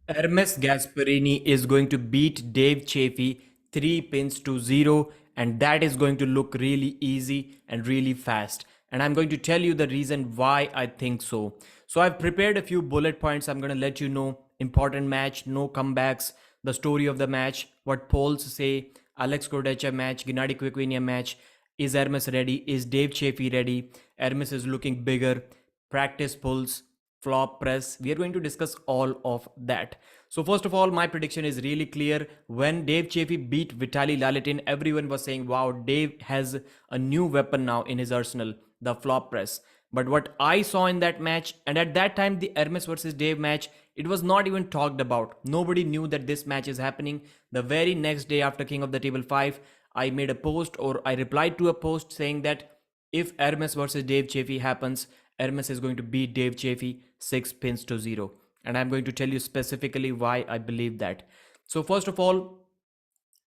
Ermes Gasparini is going to beat Dave Chaffee 3 pins to 0, and that is going to look really easy and really fast. And I'm going to tell you the reason why I think so. So, I've prepared a few bullet points. I'm going to let you know important match, no comebacks, the story of the match, what polls say, Alex Kordecha match, Gennady Quiquinha match. Is Ermes ready? Is Dave Chaffee ready? Ermes is looking bigger. Practice pulls, flop press. We are going to discuss all of that. So first of all, my prediction is really clear. When Dave Chaffee beat Vitaly Lalitin, everyone was saying, wow, Dave has a new weapon now in his arsenal, the flop press. But what I saw in that match, and at that time, the Ermes versus Dave match, it was not even talked about. Nobody knew that this match is happening. The very next day after King of the Table 5, I made a post, or I replied to a post saying that if Ermes versus Dave Chaffee happens, Ermes is going to beat Dave Chaffee 6 pins to 0. And I'm going to tell you specifically why I believe that. So, first of all,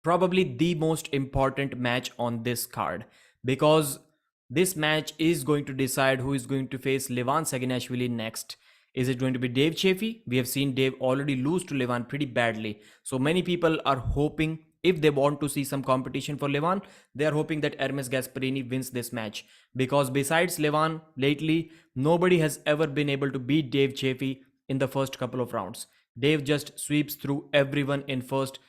probably the most important match on this card, because this match is going to decide who is going to face Levan Saginashvili next. Is it going to be Dave Chaffee? We have seen Dave already lose to Levan pretty badly. So many people are hoping, if they want to see some competition for Levan, they are hoping that Ermes Gasparini wins this match. Because besides Levan, lately, nobody has ever been able to beat Dave Chaffee in the first couple of rounds. Dave just sweeps through everyone in first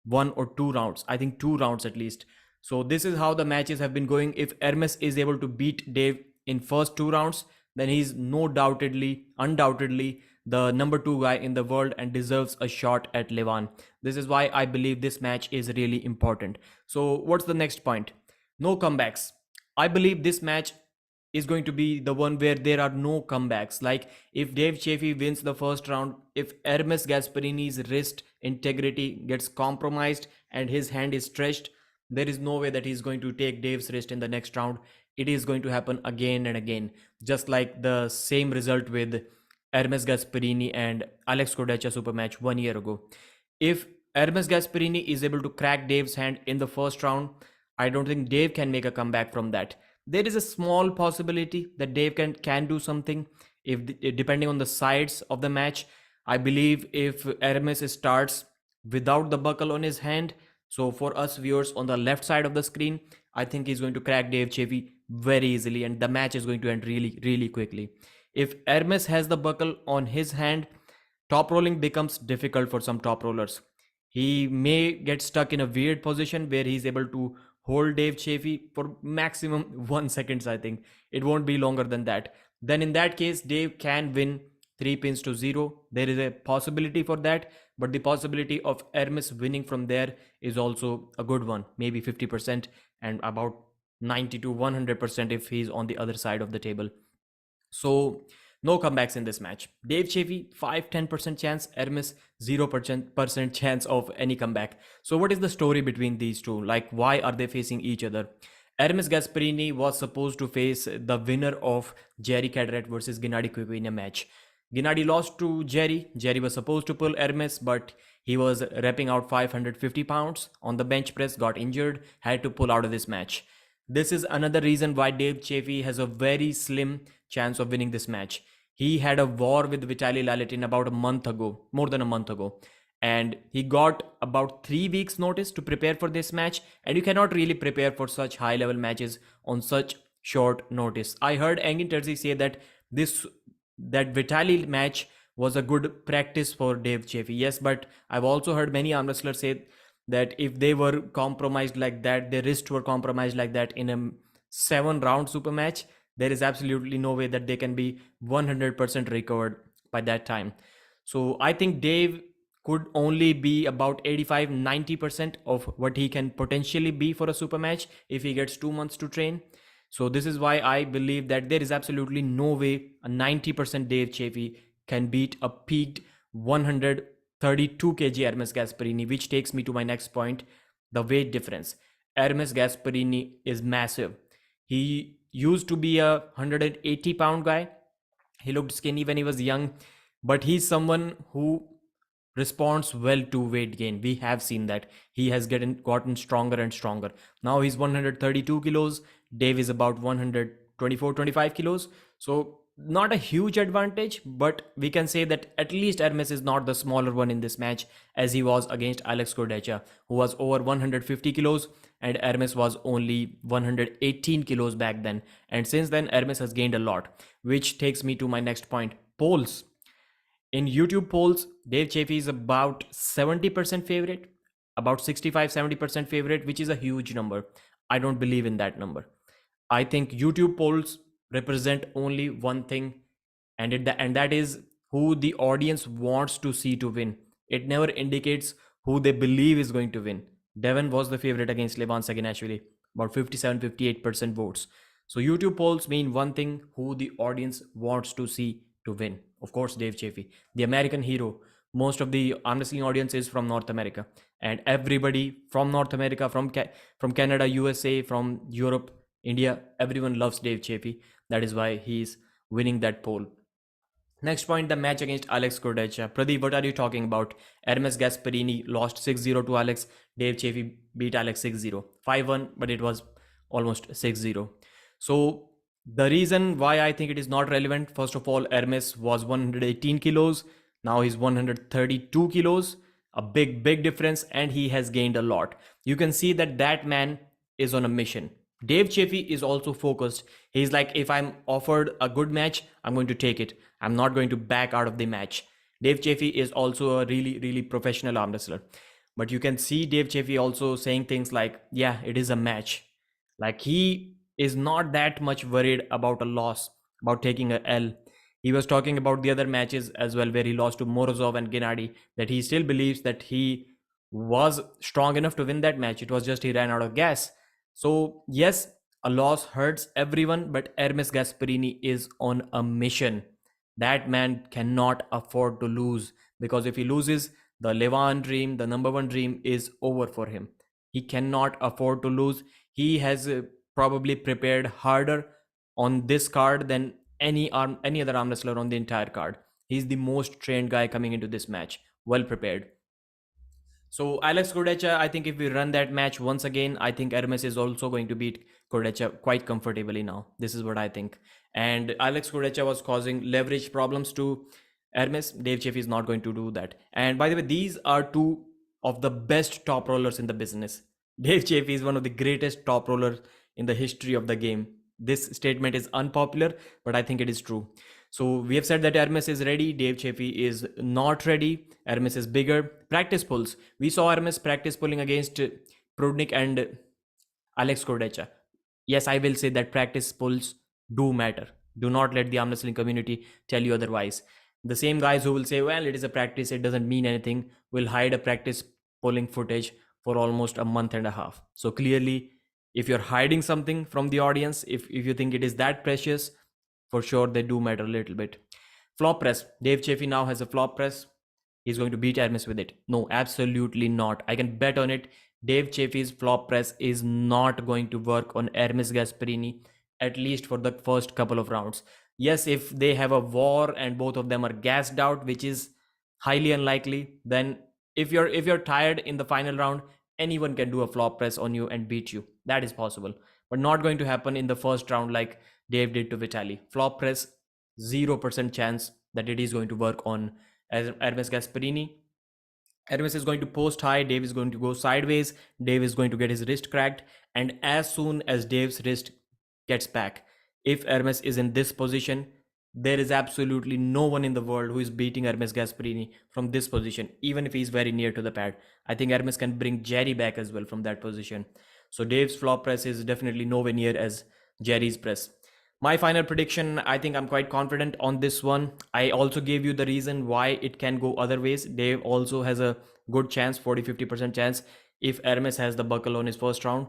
1 or 2 rounds. I think 2 rounds at least. So this is how the matches have been going. If Hermes is able to beat Dave in first 2 rounds, then he's no doubtedly, undoubtedly the number 2 guy in the world and deserves a shot at Levan. This is why I believe this match is really important. So what's the next point? No comebacks. I believe this match is going to be the one where there are no comebacks. Like if Dave Chaffee wins the first round, if Hermes Gasparini's wrist integrity gets compromised and his hand is stretched, there is no way that he's going to take Dave's wrist in the next round. It is going to happen again and again, just like the same result with Hermes Gasparini and Alex Kordecha super match 1 year ago. If Hermes Gasparini is able to crack Dave's hand in the first round, I don't think Dave can make a comeback from that. There is a small possibility that Dave can do something if depending on the sides of the match. I believe if Hermes starts without the buckle on his hand, so for us viewers on the left side of the screen, I think he's going to crack Dave Chaffee very easily and the match is going to end really, really quickly. If Hermes has the buckle on his hand, top rolling becomes difficult for some top rollers. He may get stuck in a weird position where he's able to hold Dave Chaffee for maximum 1 seconds. I think it won't be longer than that. Then in that case, Dave can win 3 pins to 0. There is a possibility for that, but the possibility of Hermes winning from there is also a good one, maybe 50% and about 90 to 100% if he's on the other side of the table. So no comebacks in this match. Dave Chaffee 5-10% chance, Hermes 0% chance of any comeback. So what is the story between these two? Like why are they facing each other? Ermes Gasparini was supposed to face the winner of Jerry Cadret versus Gennady Quiquinha match. Gennady lost to Jerry. Jerry was supposed to pull Hermes, but he was repping out 550 pounds on the bench press, got injured, had to pull out of this match. This is another reason why Dave Chaffee has a very slim chance of winning this match. He had a war with Vitaly Lalitin about a month ago, more than a month ago, and he got about 3 weeks notice to prepare for this match, and you cannot really prepare for such high level matches on such short notice. I heard Engin Terzi say that this that Vitaly match was a good practice for Dave Chaffee. Yes, but I've also heard many arm wrestlers say that if they were compromised like that, their wrists were compromised like that in a 7 round super match, there is absolutely no way that they can be 100% recovered by that time. So I think Dave could only be about 85-90% of what he can potentially be for a super match if he gets 2 months to train. So this is why I believe that there is absolutely no way a 90% Dave Chaffee can beat a peaked 132 kg Hermes Gasparini, which takes me to my next point, the weight difference. Hermes Gasparini is massive. He used to be a 180-pound guy. He looked skinny when he was young, but he's someone who responds well to weight gain. We have seen that he has gotten stronger and stronger. Now he's 132 kilos. Dave is about 124, 25 kilos. So not a huge advantage, but we can say that at least Hermes is not the smaller one in this match, as he was against Alex Cordecha, who was over 150 kilos, and Hermes was only 118 kilos back then. And since then, Hermes has gained a lot, which takes me to my next point: polls. In YouTube polls, Dave Chaffee is about 70% favorite, about 65-70% favorite, which is a huge number. I don't believe in that number. I think YouTube polls represent only one thing, and that is who the audience wants to see to win. It never indicates who they believe is going to win. Devon was the favorite against Levan Saginashvili, about 57-58% votes. So YouTube polls mean one thing: who the audience wants to see to win. Of course, Dave Chaffee, the American hero. Most of the arm wrestling audience is from North America, and everybody from North America, from Canada, USA, from Europe, India, everyone loves Dave Chaffee. That is why he's winning that poll. Next point, the match against Alex Cordecha. Pradeep, what are you talking about? Ermes Gasparini lost 6-0 to Alex. Dave Chaffee beat Alex 6-0. 5-1, but it was almost 6-0. So the reason why I think it is not relevant, first of all, Ermes was 118 kilos. Now he's 132 kilos. A big difference, and he has gained a lot. You can see that that man is on a mission. Dave Chaffee is also focused. He's like, if I'm offered a good match, I'm going to take it. I'm not going to back out of the match. Dave Chaffee is also a really professional arm wrestler. But you can see Dave Chaffee also saying things like, yeah, it is a match. Like, he is not that much worried about a loss, about taking a L. He was talking about the other matches as well, where he lost to Morozov and Gennady, that he still believes that he was strong enough to win that match. It was just he ran out of gas. So yes, a loss hurts everyone, but Ermes Gasparini is on a mission. That man cannot afford to lose, because if he loses, the Levan dream, the number one dream, is over for him. He cannot afford to lose. He has probably prepared harder on this card than any other arm wrestler on the entire card. He's the most trained guy coming into this match, well prepared. So Alex Cordecha, I think if we run that match once again, I think Hermes is also going to beat Cordecha quite comfortably now. This is what I think. And Alex Cordecha was causing leverage problems to Hermes. Dave Chaffee is not going to do that. And by the way, these are two of the best top rollers in the business. Dave Chaffee is one of the greatest top rollers in the history of the game. This statement is unpopular, but I think it is true. So we have said that Hermes is ready. Dave Chaffee is not ready. Hermes is bigger. Practice pulls. We saw Hermes practice pulling against Prudnik and Alex Cordecha. Yes, I will say that practice pulls do matter. Do not let the arm wrestling community tell you otherwise. The same guys who will say, well, it is a practice, it doesn't mean anything, will hide a practice pulling footage for almost a month and a half. So clearly, if you're hiding something from the audience, if you think it is that precious, for sure they do matter a little bit. Flop press. Dave Chaffee now has a flop press. He's going to beat Hermes with it. No, absolutely not. I can bet on it. Dave Chaffee's flop press is not going to work on Ermes Gasparini, at least for the first couple of rounds. Yes, if they have a war and both of them are gassed out, which is highly unlikely, then if you're tired in the final round, anyone can do a flop press on you and beat you. That is possible, but not going to happen in the first round like Dave did to Vitali. Flop press, 0% chance that it is going to work on Ermes Gasparini. Hermes is going to post high, Dave is going to go sideways, Dave is going to get his wrist cracked, and as soon as Dave's wrist gets back, if Hermes is in this position, there is absolutely no one in the world who is beating Hermes Gasparini from this position, even if he's very near to the pad. I think Hermes can bring Jerry back as well from that position. So Dave's flop press is definitely nowhere near as Jerry's press. My final prediction, I think I'm quite confident on this one. I also gave you the reason why it can go other ways. Dave also has a good chance, 40-50% chance, if Hermes has the buckle on his first round.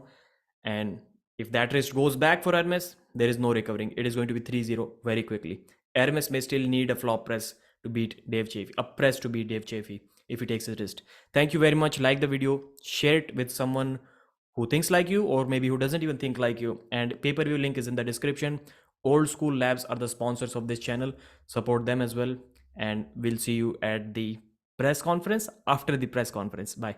And if that wrist goes back for Hermes, there is no recovering. It is going to be 3-0 very quickly. Hermes may still need a flop press to beat Dave Chaffee, a press to beat Dave Chaffee if he takes his wrist. Thank you very much. Like the video, share it with someone who thinks like you, or maybe who doesn't even think like you. And pay-per-view link is in the description. Old School Labs are the sponsors of this channel. Support them as well. And we'll see you at the press conference, after the press conference. Bye.